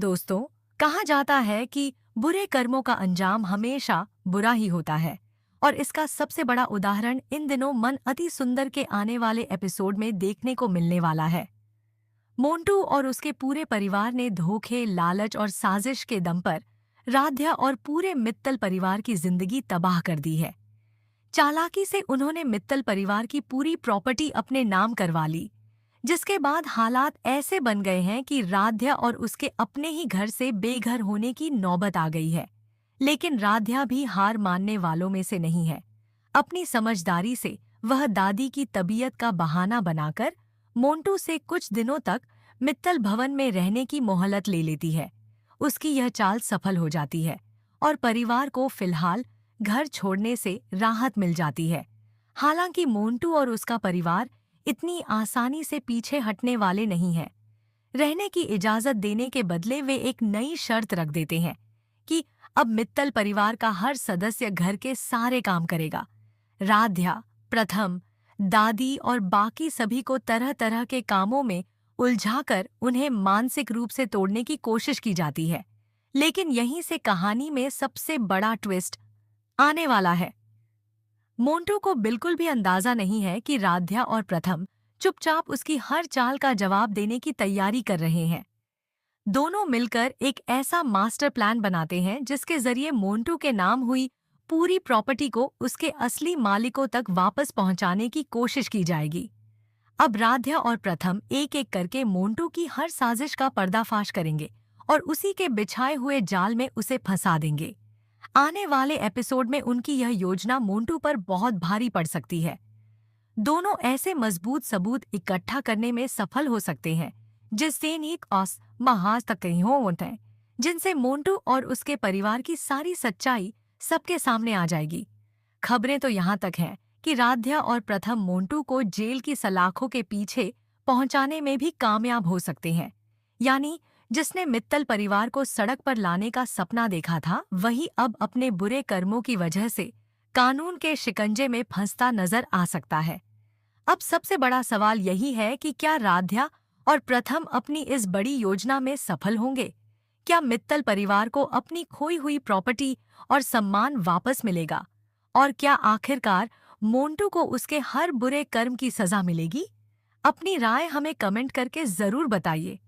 दोस्तों, कहा जाता है कि बुरे कर्मों का अंजाम हमेशा बुरा ही होता है। और इसका सबसे बड़ा उदाहरण इन दिनों मन अति सुंदर के आने वाले एपिसोड में देखने को मिलने वाला है। मोंटू और उसके पूरे परिवार ने धोखे, लालच और साजिश के दम पर राध्या और पूरे मित्तल परिवार की जिंदगी तबाह कर दी है। चालाकी से उन्होंने मित्तल परिवार की पूरी प्रॉपर्टी अपने नाम करवा ली, जिसके बाद हालात ऐसे बन गए हैं कि राध्या और उसके अपने ही घर से बेघर होने की नौबत आ गई है। लेकिन राध्या भी हार मानने वालों में से नहीं है। अपनी समझदारी से वह दादी की तबीयत का बहाना बनाकर मोंटू से कुछ दिनों तक मित्तल भवन में रहने की मोहलत ले लेती है। उसकी यह चाल सफल हो जाती है और परिवार को फिलहाल घर छोड़ने से राहत मिल जाती है। हालांकि मोंटू और उसका परिवार इतनी आसानी से पीछे हटने वाले नहीं हैं। रहने की इजाजत देने के बदले वे एक नई शर्त रख देते हैं कि अब मित्तल परिवार का हर सदस्य घर के सारे काम करेगा। राध्या, प्रथम, दादी और बाकी सभी को तरह तरह के कामों में उलझाकर उन्हें मानसिक रूप से तोड़ने की कोशिश की जाती है। लेकिन यहीं से कहानी में सबसे बड़ा ट्विस्ट आने वाला है। मोंटू को बिल्कुल भी अंदाजा नहीं है कि राध्या और प्रथम चुपचाप उसकी हर चाल का जवाब देने की तैयारी कर रहे हैं। दोनों मिलकर एक ऐसा मास्टर प्लान बनाते हैं जिसके जरिए मोंटू के नाम हुई पूरी प्रॉपर्टी को उसके असली मालिकों तक वापस पहुंचाने की कोशिश की जाएगी। अब राध्या और प्रथम एक एक करके मोंटू की हर साजिश का पर्दाफाश करेंगे और उसी के बिछाए हुए जाल में उसे फंसा देंगे। आने वाले एपिसोड में उनकी यह योजना मोंटू पर बहुत भारी पड़ सकती है। दोनों ऐसे मजबूत सबूत इकट्ठा करने में सफल हो सकते हैं जिससे नीक औस महाज तक कहीं होते हैं, जिनसे मोंटू और उसके परिवार की सारी सच्चाई सबके सामने आ जाएगी। खबरें तो यहाँ तक हैं कि राध्या और प्रथम मोंटू को जेल की सलाखों के पीछे पहुंचाने में भी कामयाब हो सकते हैं। यानी जिसने मित्तल परिवार को सड़क पर लाने का सपना देखा था, वही अब अपने बुरे कर्मों की वजह से कानून के शिकंजे में फंसता नजर आ सकता है। अब सबसे बड़ा सवाल यही है कि क्या राध्या और प्रथम अपनी इस बड़ी योजना में सफल होंगे? क्या मित्तल परिवार को अपनी खोई हुई प्रॉपर्टी और सम्मान वापस मिलेगा? और क्या आखिरकार मोंटू को उसके हर बुरे कर्म की सजा मिलेगी? अपनी राय हमें कमेंट करके जरूर बताइए।